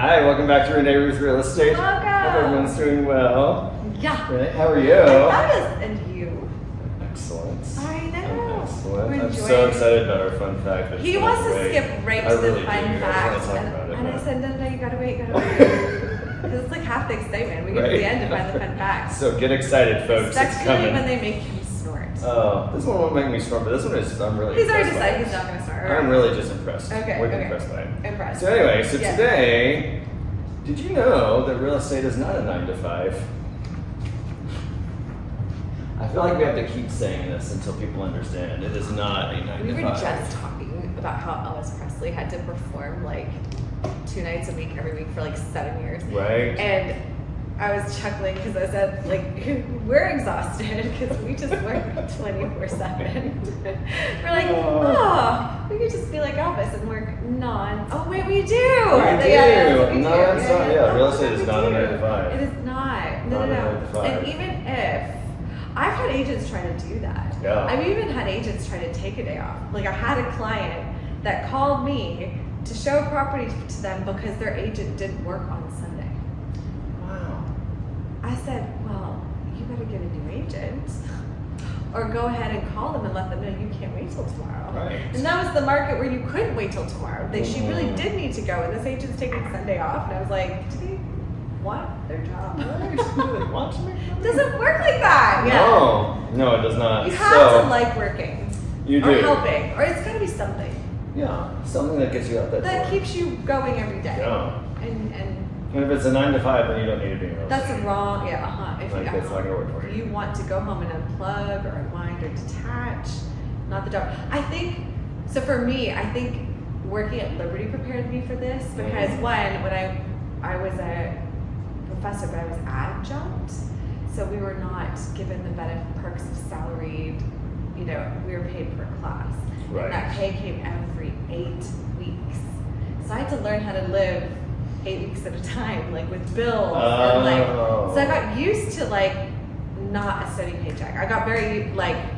Hi, welcome back to Renee Ruth Real Estate. Welcome. Hope everyone's doing well. Yeah. Renee, how are you? And you. Excellent. I know. Excellent. I'm so excited about our fun fact. He wants to skip right to the fun facts. And I said, no, you gotta wait. Because it's like half the excitement. We get to the end to find the fun facts. So get excited, folks. Especially it's coming. when they make him snort. Oh, this one won't make me snort, but this one is, I'm really He's already impressed by decided it. he's not gonna snort. I'm really just impressed. Okay. Impressed by it. Impressed. So anyway, Yeah. Today, did you know that real estate is not a 9 to 5? I feel like we have to keep saying this until people understand. It is not a 9 to 5. We were just talking about how Elvis Presley had to perform like 2 nights a week every week for like 7 years. Right. And I was chuckling because I said, like, we're exhausted because we just work 24/7. We're like, oh, we could just be like Elvis and work Oh, wait, we do. We do. Real estate is not a 9 to 5. It is not. No. Not a 9 to 5. And even if I've had agents try to do that. Yeah. I've even had agents try to take a day off. Like I had a client that called me to show a property to them because their agent didn't work on Sunday. Wow. I said, well, you better get a new agent or go ahead and call them and let them know you can't wait till tomorrow. Right. And that was the market where you couldn't wait till tomorrow. She really did need to go, and this agent's taking Sunday off. And I was like, do they want their job? It doesn't work like that. Yeah. No, it does not. You have to like working. You do. Or helping. Or it's got to be something. Yeah, something that gets you out that That door. keeps you going every day. Yeah. And if it's a 9 to 5, then you don't need to be in real that's estate. wrong. Yeah, If Like, that's not gonna work for you. You want to go home and unplug or unwind or detach, not the job. I think, so for me, I think working at Liberty prepared me for this because when I was a professor, but I was adjunct, so we were not given the benefit perks of salaried, we were paid per class. Right. And that pay came every 8 weeks. So I had to learn how to live 8 weeks at a time, like with bills. And so I got used to not a steady paycheck. I got very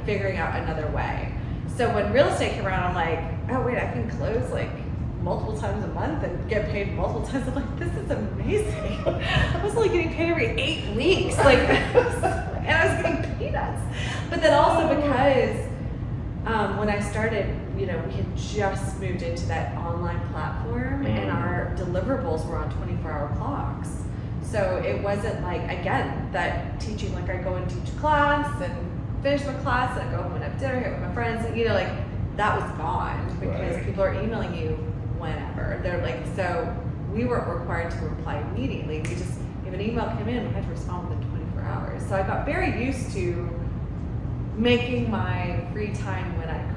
figuring out another way. So when real estate came around, I'm like, oh wait, I can close multiple times a month and get paid multiple times. I'm like, this is amazing. I was only getting paid every 8 weeks. And I was getting peanuts. But then also because when I started, we had just moved into that online platform and our deliverables were on 24-hour clocks. So it wasn't again, that teaching, I go and teach class and finish my class and I go home and have dinner here with my friends. And, that was gone because people are emailing you whenever. They're so we weren't required to reply immediately. We just, if an email came in, we had to respond within 24 hours. So I got very used to making my free time when I could,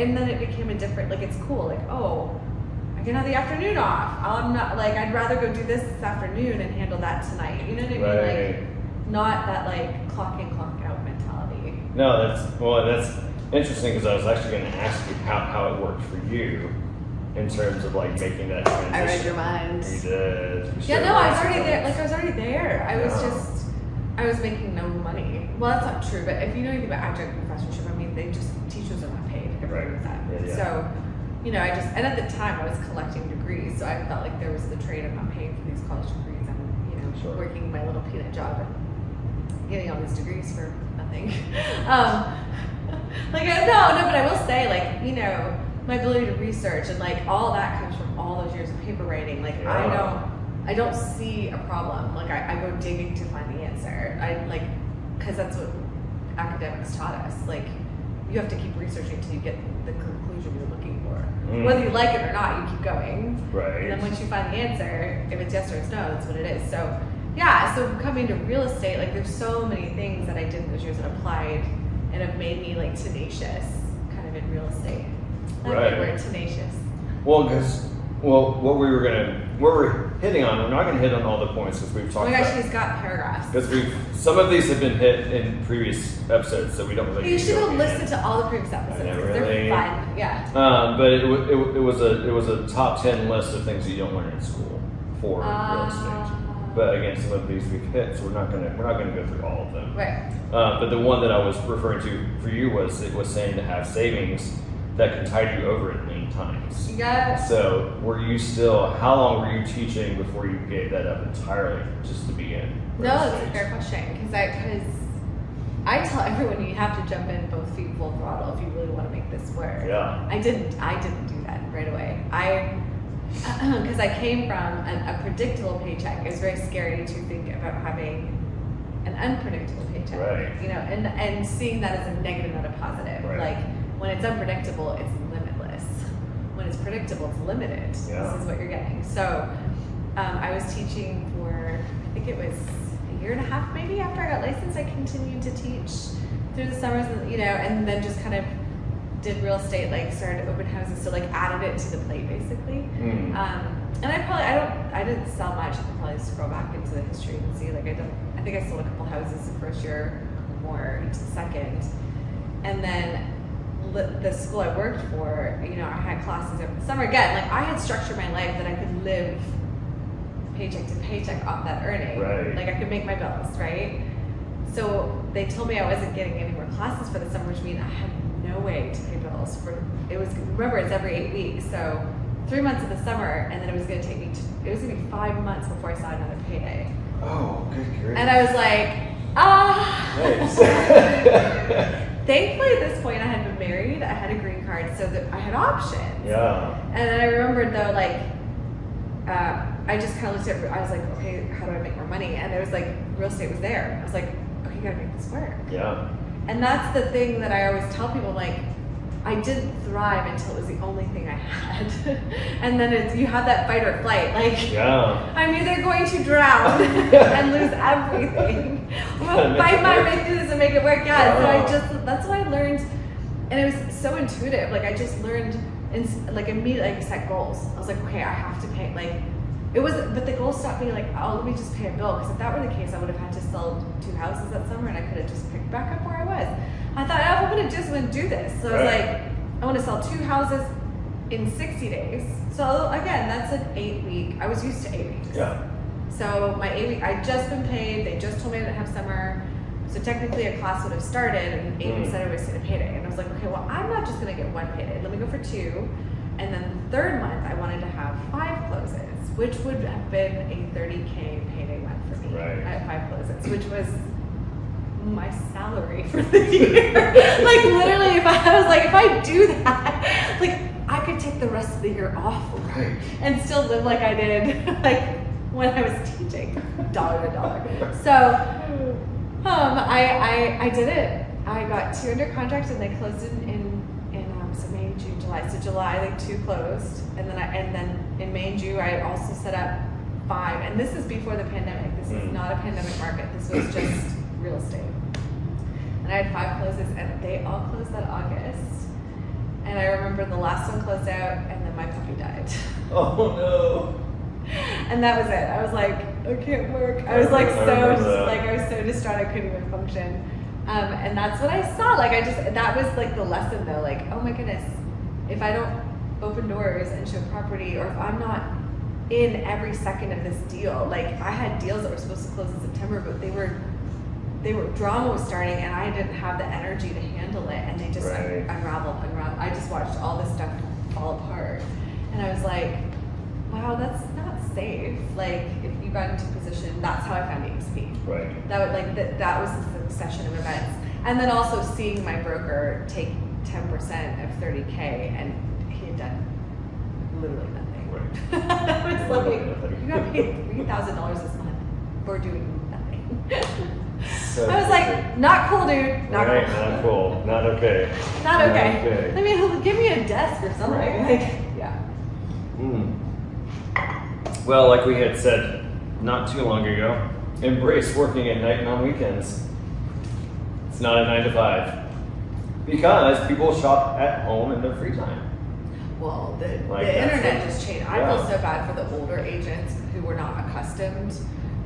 and then it became a different, it's cool, I can have the afternoon off. I'm not I'd rather go do this afternoon and handle that tonight. You know what I mean? Not that clock in, clock out mentality. No, that's interesting because I was actually going to ask you how it worked for you in terms of making that transition. I read your mind. You did. I was already there. I was already there. I was making no money. Well, that's not true, but if you know anything about adjunct professorship, teachers are not paid. I agree with that. Yeah. So, and at the time I was collecting degrees, so I felt like there was the trade of not paying for these college degrees and, working my little peanut job and getting all these degrees for nothing. But I will say, my ability to research and all that comes from all those years of paper writing. I don't see a problem. I go digging to find the answer. Because that's what academics taught us. You have to keep researching until you get the conclusion you're looking for. Whether you like it or not, you keep going. Right. And then once you find the answer, if it's yes or it's no, that's what it is. So, yeah. So coming to real estate, there's so many things that I did in those years that applied and have made me tenacious, kind of in real estate. We're tenacious. What we're hitting on, we're not going to hit on all the points because we've talked about. Oh my gosh, he's got paragraphs. Because some of these have been hit in previous episodes, so we don't really. You should have listened to all the previous episodes because they're fun. Yeah. But it was a top 10 list of things that you don't learn in school for real estate. But again, some of these we've hit, so we're not gonna go through all of them. Right. But the one that I was referring to for you was saying to have savings that can tide you over in lean times. Yeah. So how long were you teaching before you gave that up entirely, just to begin? No, that's a fair question, because I tell everyone you have to jump in both feet full throttle if you really want to make this work. Yeah. I didn't do that right away. Because I came from a predictable paycheck. It was very scary to think about having an unpredictable paycheck. Right. And seeing that as a negative, not a positive. Right. Like when it's unpredictable, it's limitless. When it's predictable, it's limited. Yeah. This is what you're getting. So I was teaching for, I think it was a year and a half maybe after I got licensed. I continued to teach through the summers, and then just kind of did real estate, like started open houses, so like added it to the plate basically. And I didn't sell much. I could probably scroll back into the history and see, like I think I sold a couple houses the first year, more into the second. And then the school I worked for, I had classes over the summer. Again, like I had structured my life that I could live paycheck to paycheck off that earning. Right. Like I could make my bills, right? So they told me I wasn't getting any more classes for the summer, which means I had no way to pay bills remember it's every 8 weeks, so 3 months of the summer, and then it was going to take me it was going to be 5 months before I saw another payday. Oh, good grief. And I was like, Nice. Thankfully at this point I had been married, I had a green card, so that I had options. Yeah. And then I remembered though, like I just kind of looked at, I was like, okay, how do I make more money? And it was like real estate was there. I was like, okay, you gotta make this work. Yeah. And that's the thing that I always tell people, like, I didn't thrive until it was the only thing I had. And then you have that fight or flight, like, Yeah. I'm either going to drown and lose everything, or I'll fight my way through this and make it work. Yeah, so that's what I learned, and it was so intuitive. Like, I just learned, immediately, like, set goals. I was like, okay, I have to pay, like, but the goal stopped being like, oh, let me just pay a bill. Because if that were the case, I would have had to sell 2 houses that summer and I could have just picked back up where I was. I thought, I'm going to just do this. So I was like, I want to sell 2 houses in 60 days. So again, that's an 8-week. I was used to 8 weeks. Yeah. So my 8 week, I'd just been paid. They just told me I didn't have summer. So technically a class would have started and 8 weeks later I was going to payday. And I was like, okay, well, I'm not just going to get 1 payday. Let me go for 2. And then the 3rd month, I wanted to have 5 closes, which would have been a $30K payday month for me. Right. I had 5 closes, which was my salary for the year. Like literally, if I do that, like I could take the rest of the year off and still live like I did, like when I was teaching, dollar to dollar. So, I did it. I got 2 under contract and they closed in so May, June, July. So July, like 2 closed, and then in May and June, I also set up 5. And this is before the pandemic. This is not a pandemic market. This was just real estate. And I had 5 closes, and they all closed that August. And I remember the last one closed out, and then my puppy died. Oh no. And that was it. I was like, I can't work. I was like I was so distraught I couldn't even function. And that's what I saw. Like that was like the lesson though. Like, oh my goodness, if I don't open doors and show property, or if I'm not in every second of this deal, like I had deals that were supposed to close in September, but they were drama was starting, and I didn't have the energy to handle it, and they just unraveled. I just watched all this stuff fall apart, and I was like, wow, that's not safe. Like if you got into a position, that's how I found EXP. Right. That was the succession of events, and then also seeing my broker take 10% of 30K, and he had done literally nothing. Right. I was like, you got paid $3,000 this month for doing nothing. So I was like, not cool, dude. Not cool. Not cool. Not okay. Not okay. I mean, give me a desk or something. Like, yeah. Well, like we had said not too long ago, embrace working at night and on weekends. It's not a 9 to 5. Because people shop at home in their free time. Well, the internet just changed. I feel so bad for the older agents who were not accustomed,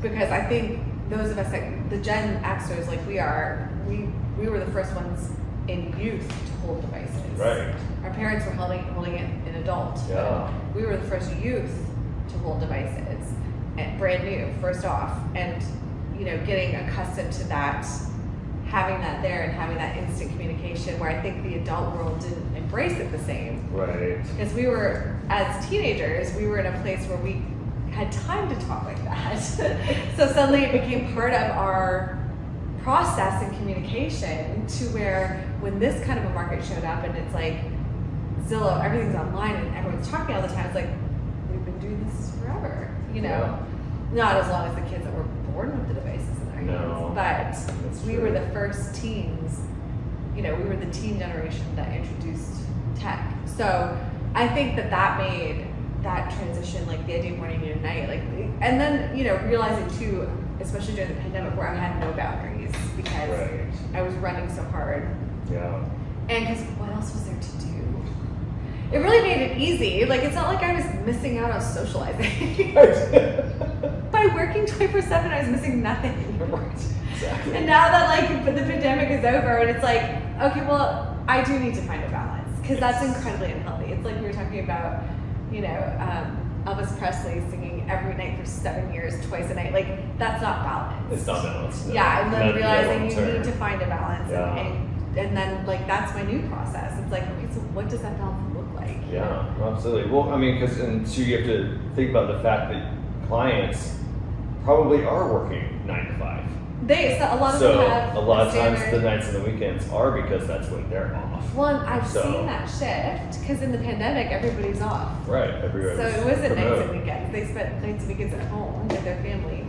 because I think those of us, like the Gen Xers, like we are, we were the first ones in youth to hold devices. Right. Our parents were holding it in adult. Yeah. We were the first youth to hold devices, and brand new, first off, and getting accustomed to that having that there and having that instant communication, where I think the adult world didn't embrace it the same. Right. Because we were, as teenagers, we were in a place where we had time to talk like that. So suddenly it became part of our process and communication, to where when this kind of a market showed up and it's like Zillow, everything's online and everyone's talking all the time, it's like, we've been doing this forever, you know? Yeah. Not as long as the kids that were born with the devices in their hands, but we were the first teens, you know, we were the teen generation that introduced tech. So I think that made that transition, like the idea of morning and night, like, and then, you know, realizing too, especially during the pandemic, where I had no boundaries because I was running so hard. Yeah. And because what else was there to do? It really made it easy. Like, it's not like I was missing out on socializing. By working 24/7, I was missing nothing. Exactly. And now that like the pandemic is over, and it's like, okay, well, I do need to find a balance, because that's incredibly unhealthy. It's like we were talking about, you know, Elvis Presley singing every night for 7 years, twice a night. Like, that's not balance. It's not balance. No. Yeah, and then Not realizing you long-term. need to find a balance, Yeah. and then like that's my new process. It's like, okay, so what does that balance look like? Yeah, absolutely. Well, I mean, because so you have to think about the fact that clients probably are working 9 to 5. A lot of So them have a lot of standard. times the nights and the weekends are because that's when they're off. Well, I've So- seen that shift, because in the pandemic everybody's off. Right. Everywhere. So it wasn't nights remote. and weekends. They spent nights and weekends at home with their family.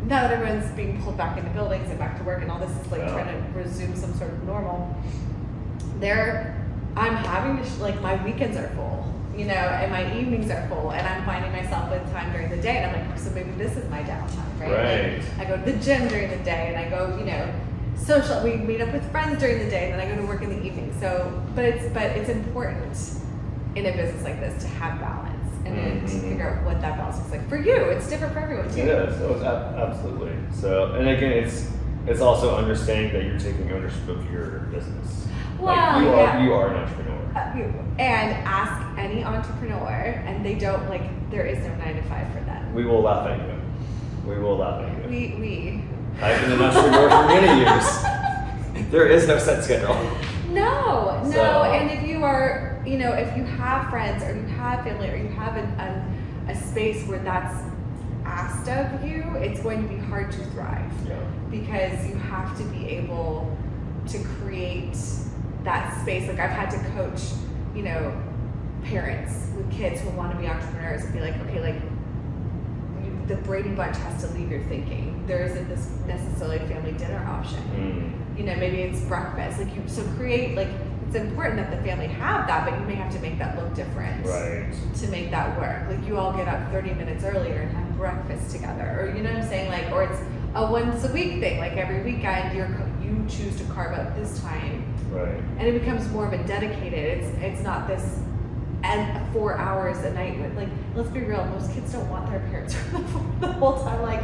Now that everyone's being pulled back into buildings and back to work, and all this is like trying to resume some sort of normal, I'm having to, like, my weekends are full, you know, and my evenings are full, and I'm finding myself with time during the day, and I'm like, so maybe this is my downtime, right? Right. Like, I go to the gym during the day, and I go, you know, we meet up with friends during the day, and then I go to work in the evening. So, but it's important in a business like this to have balance, and then to figure out what that balance looks like for you. It's different for everyone too. It is. Oh, absolutely. So, and again, it's also understanding that you're taking ownership of your business. Well, like you are an entrepreneur. And ask any entrepreneur, and they don't, like, there is no 9 to 5 for them. We will laugh at you. We will laugh at you. We. I've been an entrepreneur for many years. There is no set schedule. No, So- and if you are, you know, if you have friends or you have family or you have a space where that's asked of you, it's going to be hard to thrive. Yeah. Because you have to be able to create that space. Like, I've had to coach, you know, parents with kids who want to be entrepreneurs and be like, okay, like, the Brady Bunch has to leave your thinking. There isn't this necessarily family dinner option. You know, maybe it's breakfast. Like, so create, like, it's important that the family have that, but you may have to make that look different. Right. To make that work. Like, you all get up 30 minutes earlier and have breakfast together, or, you know what I'm saying? Like, or it's a once a week thing. Like, every weekend you choose to carve out this time. Right. And it becomes more of a dedicated. It's not this and 4 hours a night with, like, let's be real, most kids don't want their parents the whole time. Like,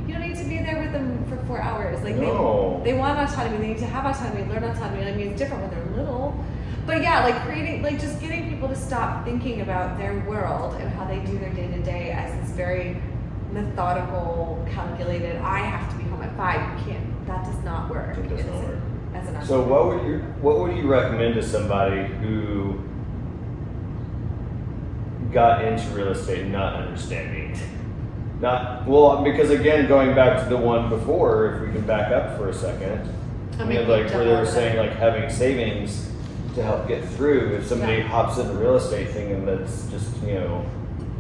you don't need to be there with them for 4 hours. Like, No. they want autonomy, they need to have autonomy, learn autonomy. I mean, it's different when they're little. But yeah, like, creating, like, just getting people to stop thinking about their world and how they do their day to day as this very methodical, calculated, I have to be home at 5. You can't, that does not work. It does not work. As an So entrepreneur. what would you recommend to somebody who got into real estate not understanding? Because again, going back to the one before, if we can back up for a second, I you mean, know, like where they were jump saying over like having savings to help get through. If somebody Yeah. hops into real estate thinking that's just, you know,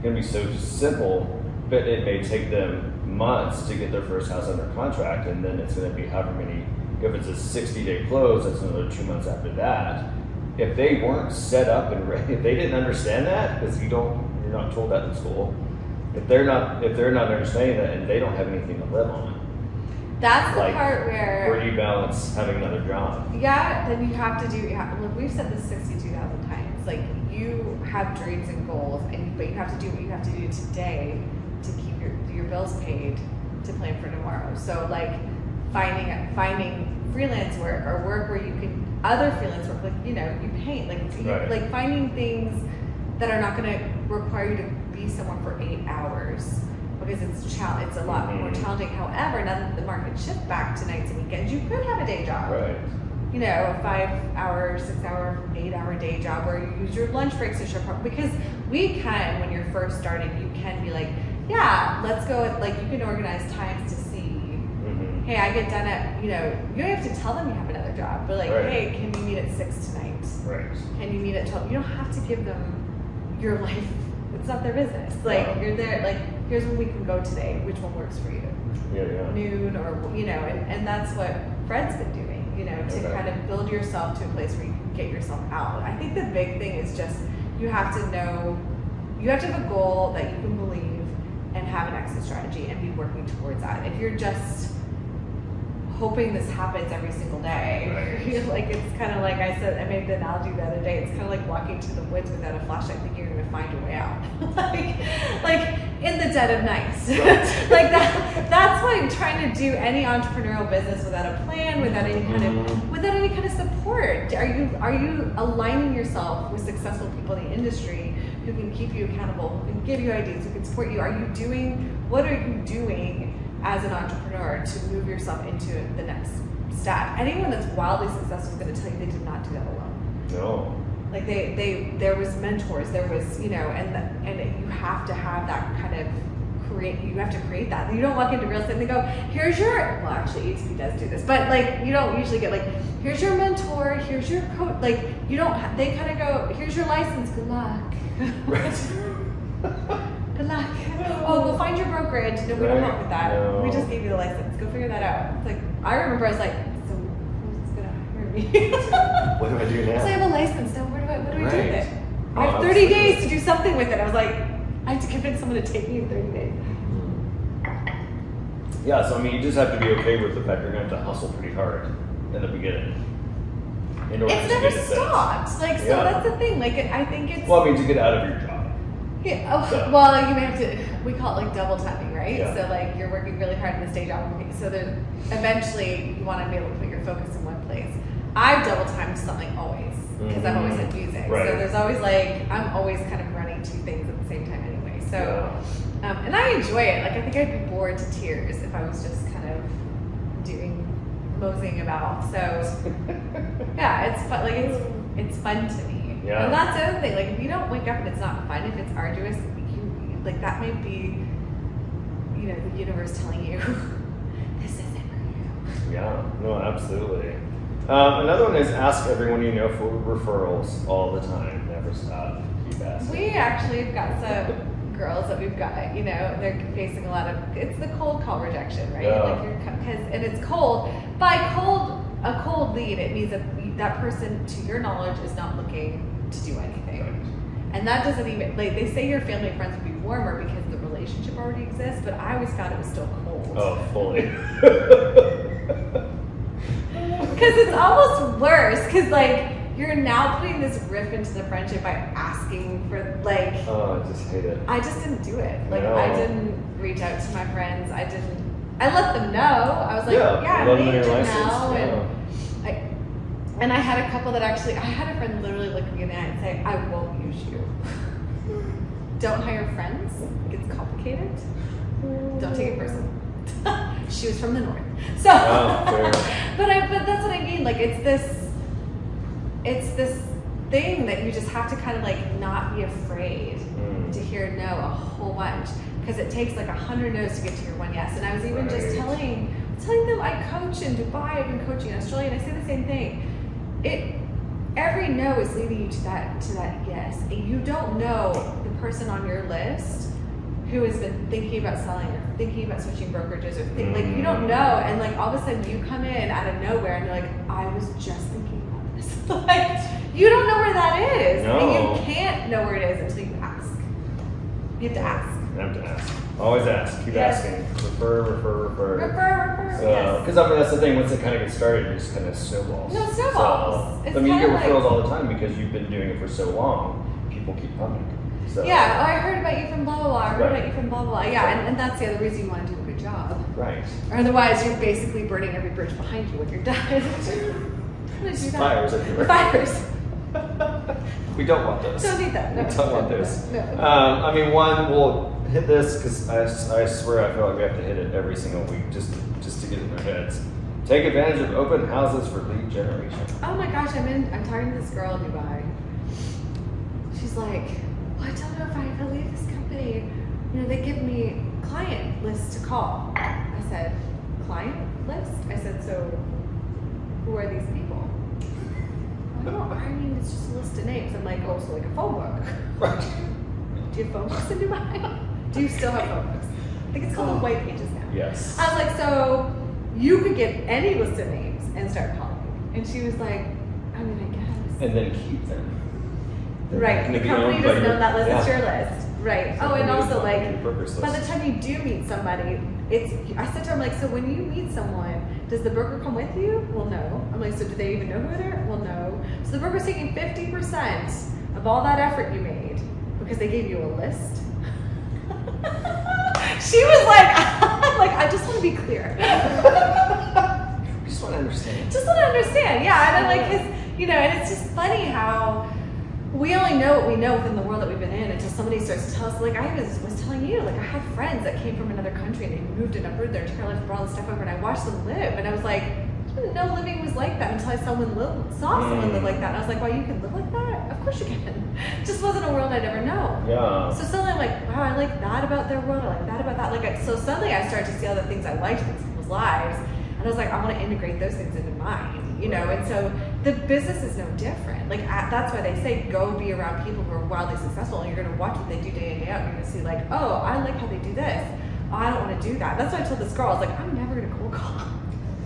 gonna be so simple, but it may take them months to get their first house under contract, and then it's gonna be however many, if it's a 60-day close, that's another 2 months after that. If they weren't set up and ready, if they didn't understand that, because you're not told that in school, if they're not understanding that and they don't have anything to live on, That's the like, part where do you balance having another job? yeah, then you have to do, look, we've said this 62,000 times. Like, you have dreams and goals, but you have to do what you have to do today to keep your bills paid, to plan for tomorrow. So, like, finding freelance work or work where you can, other freelance work, like, you know, you paint, Right. like finding things that are not going to require you to be somewhere for 8 hours. because it's a lot more challenging. However, now that the market shifts back to nights and weekends, you could have a day job. Right. You know, a 5-hour, 6-hour, 8-hour day job where you use your lunch breaks to show up. Because we can, when you're first starting, you can be like, yeah, let's go. Like, you can organize times to see. Hey, I get done at, you don't have to tell them you have another job, but like, hey, can you meet at 6 tonight? Right. Can you meet at 12? You don't have to give them your life. It's not their business. Like, you're there, like, here's when we can go today. Which one works for you? Noon or, and that's what Fred's been doing, to kind of build yourself to a place where you can get yourself out. I think the big thing is just, you have to have a goal that you can believe and have an exit strategy and be working towards that. If you're just hoping this happens every single day, like, it's kind of like I said, I made the analogy the other day, it's kind of like walking to the woods without a flashlight thinking you're going to find your way out. like in the dead of night. Like that's what I'm trying to do any entrepreneurial business without a plan, without any kind of support. Are you aligning yourself with successful people in the industry who can keep you accountable, who can give you ideas, who can support you? What are you doing as an entrepreneur to move yourself into the next step? Anyone that's wildly successful is going to tell you they did not do that alone. No. Like there was mentors, there was, and you have to have that kind of you have to create that. You don't walk into real estate and they go, well, actually EXP does do this, but like, you don't usually get like, here's your mentor, here's your coach, like, they kind of go, here's your license, good luck. Good luck. Oh, go find your brokerage. No, we don't help with that. No. We just gave you the license. Go figure that out. It's like, I remember I was like, so who's going to hire me? What do I do now? So I have a license. Now what do I do with it? I have 30 days to do something with it. I was like, I have to convince someone to take me in 30 days. Yeah, so I mean, you just have to be okay with the fact you're going to have to hustle pretty hard in the beginning. It's never stopped. Like, so that's the thing. Like, I think it's... Well, I mean, to get out of your job. Yeah. Well, you may have to, we call it like double timing, right? Yeah. So like you're working really hard in this day job, so then eventually you want to be able to put your focus in one place. I've double timed something always, because I've always had music. Right. So there's always like, I'm always kind of running two things at the same time anyway. So, and I enjoy it. Like, I think I'd be bored to tears if I was just kind of moseying about. So yeah, it's fun. Like it's fun to me. Yeah. And that's the other thing. Like, if you don't wake up and it's not fun, if it's arduous, like that may be, the universe telling you, this isn't for you. Yeah. No, absolutely. Another one is ask everyone you know for referrals all the time. Never stop. Keep asking. We actually have got some girls that we've got, they're facing a lot of, it's the cold call rejection, right? Yeah. Like and it's cold. By a cold lead, it means that person, to your knowledge, is not looking to do anything. Right. And that doesn't even, like, they say your family and friends would be warmer because the relationship already exists, but I always found it was still cold. Oh, fully. Because it's almost worse, because like you're now putting this rift into the friendship by asking for like. Oh, I just hate it. I just didn't do it. Like, No. I didn't reach out to my friends. I let them know. I was like, Yeah, I'm major now, yeah. and I had a couple that actually, I had a friend literally look me in the eye and say, I won't use you. Don't hire friends. It gets complicated. Don't take it personally. She was from the north. So, but that's what I mean. Like, it's this thing that you just have to kind of like not be afraid to hear no a whole bunch, because it takes like 100 no's to get to your one yes. And I was even just telling them I coach in Dubai, I've been coaching in Australia, and I say the same thing. Every no is leading you to that yes. And you don't know the person on your list who has been thinking about selling or thinking about switching brokerages or like, you don't know, and like all of a sudden you come in out of nowhere and you're like, I was just thinking about this. Like, you don't know where that is. No. And you can't know where it is until you ask. You have to ask. You have to ask. Always ask. Keep asking. Refer. Refer. Because I mean, that's the thing. Once it kind of gets started, it just kind of snowballs. No, snowballs. So, I mean, you get referrals all the time because you've been doing it for so long. People keep coming. So. Yeah, I heard about you from blah, blah, blah. I heard about you from blah, blah, blah. Yeah, and that's the other reason you want to do a good job. Right. Or otherwise, you're basically burning every bridge behind you when you're done. Fires everywhere. Fires. We don't want those. Don't need that. No. We don't want those. No. I mean, one, well, hit this because I swear I feel like we have to hit it every single week just to get it in their heads. Take advantage of open houses for lead generation. Oh my gosh, I'm talking to this girl in Dubai. She's like, well, I don't know if I can leave this company. You know, they give me client lists to call. I said, client list? I said, so who are these people? Oh, I mean, it's just a list of names. I'm like, oh, so like a phone book. Right. Do you have phone books in Dubai? Do you still have phone books? I think it's called the White Pages now. Yes. I was like, so you could get any list of names and start calling. And she was like, I mean, I guess. And then keep them. Right. The company doesn't know that list. It's your list. Right. So oh, and also like, list. by the time you do meet somebody, I said to her, I'm like, so when you meet someone, does the broker come with you? Well, no. I'm like, so do they even know who they're? Well, no. So the broker's taking 50% of all that effort you made because they gave you a list. She was like, I just want to be clear. Just want to understand. Just want to understand, yeah. And I'm like, and it's just funny how we only know what we know within the world that we've been in until somebody starts to tell us. Like I was telling you, like I had friends that came from another country and they moved and uprooted their entire life, brought all this stuff over, and I watched them live, and I was like, I didn't know living was like that until I saw someone live like that, and I was like, wow, you can live like that? Of course you can. Just wasn't a world I'd ever known. Yeah. So suddenly I'm like, wow, I like that about their world. I like that about that. So suddenly I started to see all the things I liked in people's lives, and I was like, I want to integrate those things into mine. And so the business is no different. Like that's why they say go be around people who are wildly successful, and you're going to watch what they do day in day out. And you're going to see like, oh, I like how they do this. Oh, I don't want to do that. That's why I told this girl, I was like, I'm never going to cold call.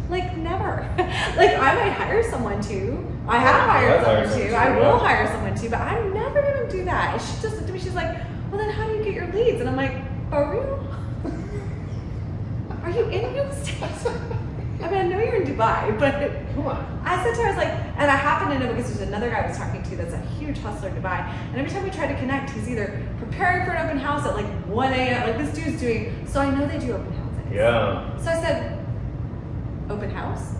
Like never. Like I might hire someone to. I have hired someone to. I will hire someone to, but I'm never going to do that. And she just looked at me. She's like, well, then how do you get your leads? And I'm like, for real? Are you in real estate? I mean, I know you're in Dubai, but come on. I said to her, I was like, and I happen to know because there's another guy I was talking to that's a huge hustler in Dubai, and every time we try to connect, he's either preparing for an open house at like 1 a.m. Like this dude's doing. So I know they do open houses. Yeah. So I said, open house?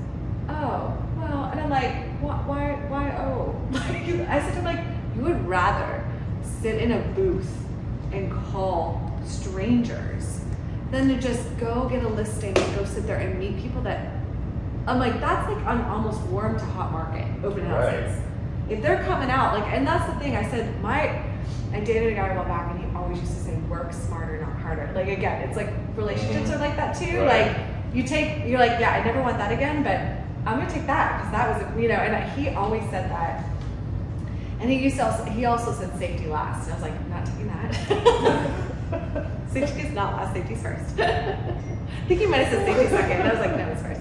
Oh, well, and I'm like, why? Oh, I said to him like, you would rather sit in a booth and call strangers than to just go get a listing and go sit there and meet people that I'm like, that's like an almost warm to hot market, open houses. Right. If they're coming out, like, and that's the thing, I said, I dated a guy a while back and he always used to say, work smarter, not harder. Like, again, it's like relationships are like that too. Right. Like, you're like, yeah, I never want that again, but I'm gonna take that because that was, and he always said that. And he also said safety last. And I was like, I'm not taking that. Safety is not last, safety's first. I think he might have said safety second. And I was like, no, it's first.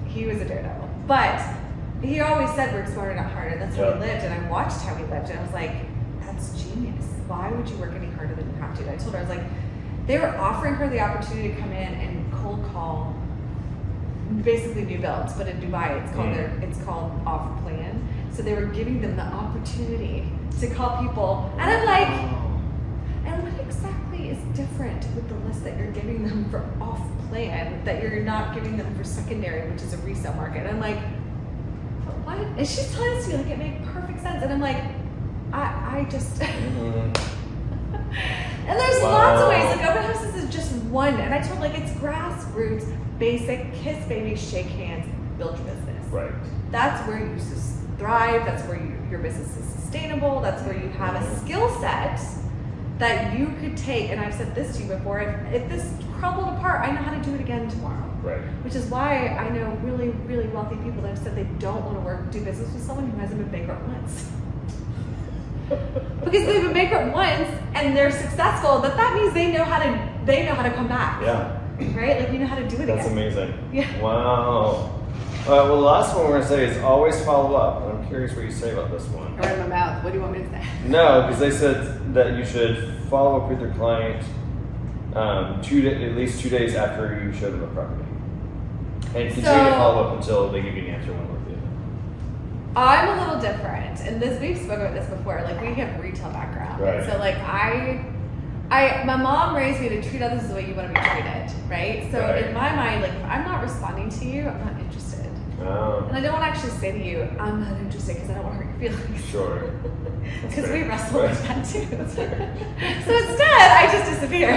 He was a daredevil. But he always said work smarter, not harder. That's how he lived. And I watched how he lived. And I was like, that's genius. Why would you work any harder than you have to? And I told her, I was like, they were offering her the opportunity to come in and cold call basically new builds. But in Dubai, it's called off plan. So they were giving them the opportunity to call people. And I'm like, and what exactly is different with the list that you're giving them for off plan that you're not giving them for secondary, which is a resale market? And I'm like, but what? And she's telling us to me like it made perfect sense. And I'm like, I just and there's lots of ways. Like open houses is just one. And I told her, like, it's grassroots, basic, kiss babies, shake hands, build your business. Right. That's where you thrive. That's where your business is sustainable. That's where you have a skill set that you could take. And I've said this to you before. If this crumbled apart, I know how to do it again tomorrow. Right. Which is why I know really, really wealthy people that have said they don't want to do business with someone who hasn't been bankrupt once. Because they've been bankrupt once and they're successful, that means they know how to come back. Yeah. Right? Like you know how to do it again. That's amazing. Yeah. Wow. Well, the last one we're going to say is always follow up. I'm curious what you say about this one. Right in my mouth. What do you want me to say? No, because they said that you should follow up with your client at least 2 days after you show them a property. And continue to follow up until they give you an answer one way or the other. I'm a little different. And we've spoken about this before. Like we have retail background. Right. So like my mom raised me to treat others the way you want to be treated, right? So in my mind, like if I'm not responding to you, I'm not interested. And I don't want to actually say to you, I'm not interested because I don't want to hurt your feelings. Sure. Because we wrestle with that too. So instead, I just disappear.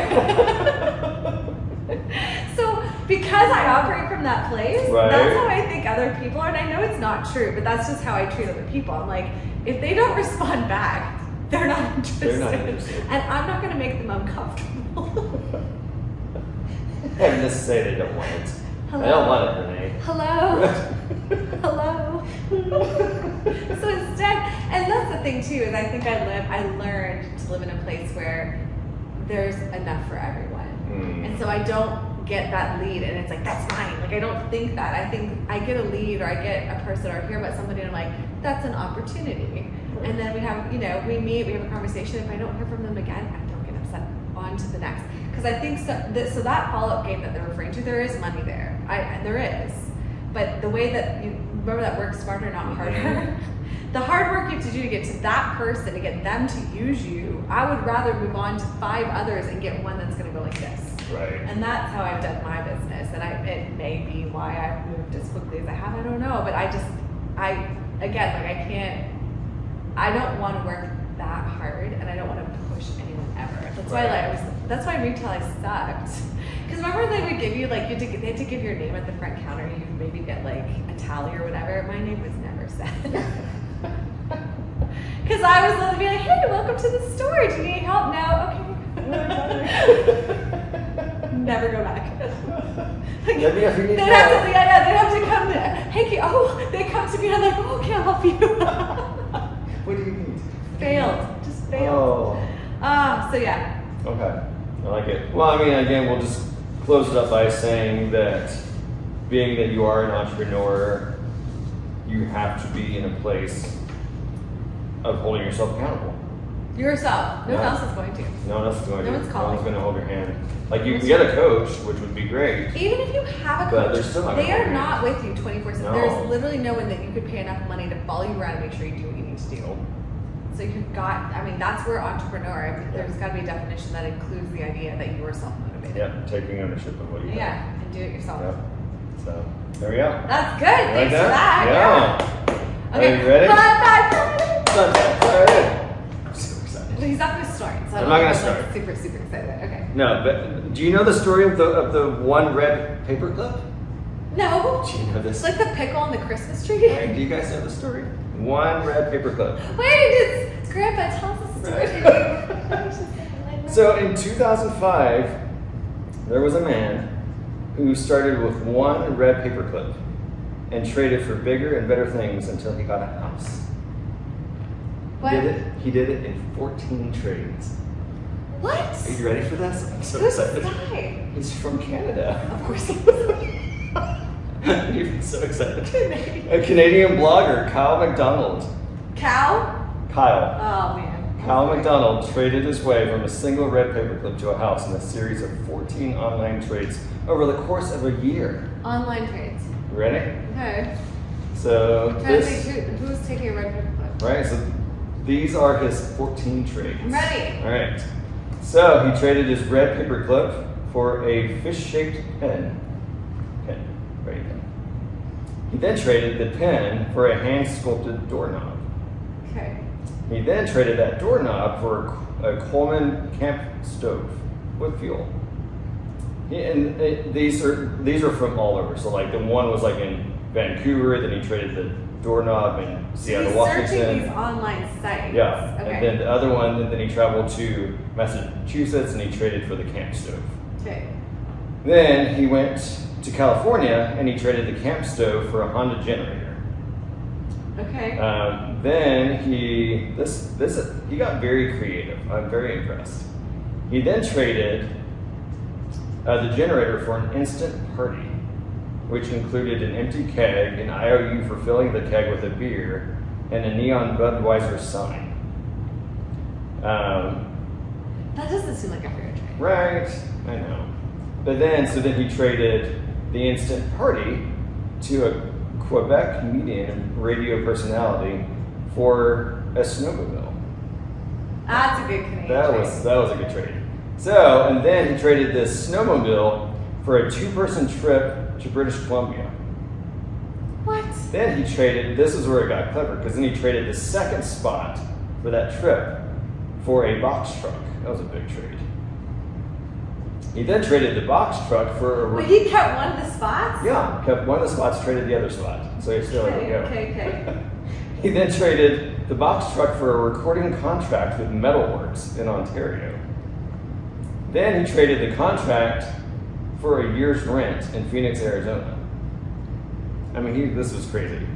So because I operate from that place, that's how I think other people are. And I know it's not true, but that's just how I treat other people. I'm like, if they don't respond back, they're not interested. They're not interested. And I'm not going to make them uncomfortable. And just say they don't want it. Hello? I don't want it, Renee. Hello? Hello? So instead, and that's the thing too, is I think I learned to live in a place where there's enough for everyone. And so I don't get that lead and it's like, that's mine. Like I don't think that. I think I get a lead or I get a person or I hear about somebody and I'm like, that's an opportunity. And then we have, we meet, we have a conversation. If I don't hear from them again, I don't get upset. On to the next. Because I think so that follow-up game that they're referring to, there is money there. There is. But the way that you remember that work smarter, not harder. The hard work you have to do to get to that person, to get them to use you, I would rather move on to 5 others and get one that's going to go like this. Right. And that's how I've done my business. And it may be why I've moved as quickly as I have. I don't know. But I don't want to work that hard, and I don't want to push anyone ever. That's why retail I sucked. Because remember they would give you they had to give your name at the front counter. You maybe get like a tally or whatever. My name was never said. Because I was going to be like, hey, welcome to the store. Do you need help? No, okay. Never go back. They'd have to come to. Hey, they come to me and I'm like, oh, can I help you? What do you need? Failed. Just failed. So yeah. Okay. I like it. Well, I mean, again, we'll just close it up by saying that being that you are an entrepreneur, you have to be in a place of holding yourself accountable. Yourself. No one else is going to. No one else is going to. No one's calling. No one's going to hold your hand. Like you can get a coach, which would be great. Even if you have a But coach, they're still not they gonna are hold not with you 24/7. No. There's literally no one that you could pay enough money to follow you around and make sure you do what you need to do. So you've got, that's where entrepreneur, there's got to be a definition that includes the idea that you are self-motivated. Yep, taking ownership of what you do. Yeah, and do it yourself. Yep. So, there we go. That's good. Thanks for that. Yeah. Okay. Are you ready? Bye. I'm super excited. He's not going to start. So I'm not going to start. Super, super excited. Okay. No, but do you know the story of the one red paperclip? No. Do you know this? It's like the pickle on the Christmas tree. Right, do you guys know the story? One red paperclip. Wait, it's Grandpa, tell us the story. So in 2005, there was a man who started with one red paperclip and traded for bigger and better things until he got a house. What? He did it in 14 trades. What? Are you ready for this? I'm so Who's excited. this guy? He's from Canada. Of course he is. You're so excited. A Canadian blogger, Kyle McDonald. Kyle? Kyle. Oh, man. Kyle McDonald traded his way from a single red paperclip to a house in a series of 14 online trades over the course of a year. Online trades. Ready? Okay. So Who's taking a red paperclip? right, so these are his 14 trades. I'm ready. All right. So he traded his red paperclip for a fish-shaped pen. Ready pen. He then traded the pen for a hand-sculpted doorknob. Okay. He then traded that doorknob for a Coleman camp stove with fuel. These are from all over. So like the one was like in Vancouver, then he traded the doorknob in Seattle, Washington. Searching these online sites. Yeah. Okay. And then the other one, then he traveled to Massachusetts and he traded for the camp stove. Okay. Then he went to California and he traded the camp stove for a Honda generator. Okay. Then he got very creative. I'm very impressed. He then traded the generator for an instant party, which included an empty keg, an IOU for filling the keg with a beer, and a neon Budweiser sign. That doesn't seem like a fair trade. Right, I know. But then he traded the instant party to a Quebec comedian and radio personality for a snowmobile. That's a good Canadian That was a good trade. So, and then he traded this snowmobile for a 2-person trip to British Columbia. What? Then he traded, this is where it got clever, because then he traded the second spot for that trip for a box truck. That was a big trade. He then traded the box truck for a... But he kept one of the spots? Yeah, kept one of the spots, traded the other spot. So he's still able to go. Okay. He then traded the box truck for a recording contract with Metalworks in Ontario. Then he traded the contract for a year's rent in Phoenix, Arizona. I mean, this was crazy.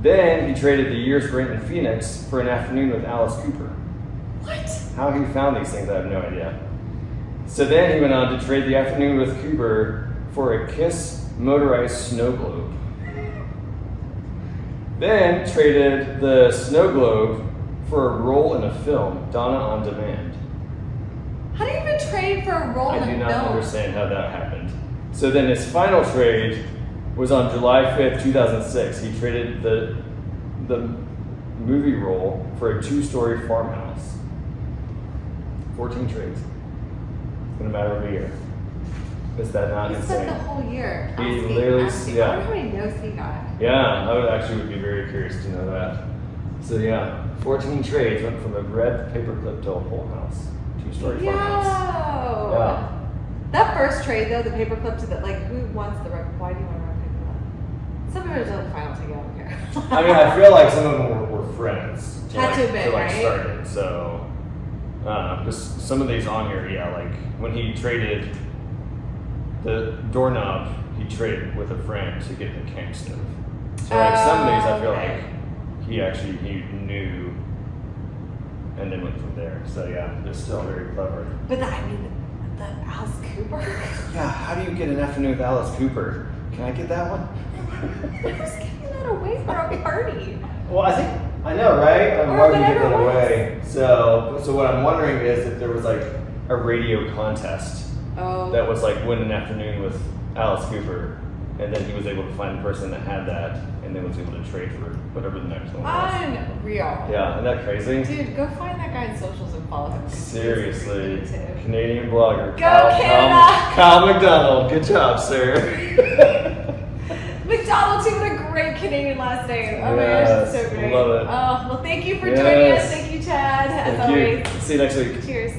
Then he traded the year's rent in Phoenix for an afternoon with Alice Cooper. What? How he found these things, I have no idea. So then he went on to trade the afternoon with Cooper for a Kiss motorized snow globe. Then traded the snow globe for a role in a film, Donna on Demand. How do you even trade for a role in a film? I do not understand how that happened. So then his final trade was on July 5th, 2006. He traded the movie role for a 2-story farmhouse. 14 trades in a matter of a year. Is that not He insane? spent the whole year. He literally, I wonder how many notes he got. Yeah, I would be very curious to know that. So yeah, 14 trades went from a red paperclip to a whole house, 2-story farmhouse. Yeah. That first trade though, the paperclip to the who wants the red? Why do you want a red paperclip? Some of it are final take. I don't care. I mean, I feel like some of them were friends. Had to have been, right? Start it. So, because some of these on here, yeah, like when he traded the doorknob, he traded with a friend to get the camp stove. So like some of these, I feel like he knew, and then went from there. So yeah, it's still very clever. But the Alice Cooper. Yeah, how do you get an afternoon with Alice Cooper? Can I get that one? Who's giving that away for a party? Well, I know, right? Why would you give that away? So what I'm wondering is if there was like a radio contest that was like win an afternoon with Alice Cooper, and then he was able to find the person that had that, and then was able to trade for whatever the next one was. Unreal. Yeah, isn't that crazy? Dude, go find that guy in socials and follow him. Seriously, Canadian blogger. Go Canada! Kyle McDonald, good job, sir. McDonald too, what a great Canadian last name. Oh my Yes, gosh, it's so great. love it. Oh, well, thank you for joining us. Thank you, Chad, as Thank you. always. See you next week. Cheers.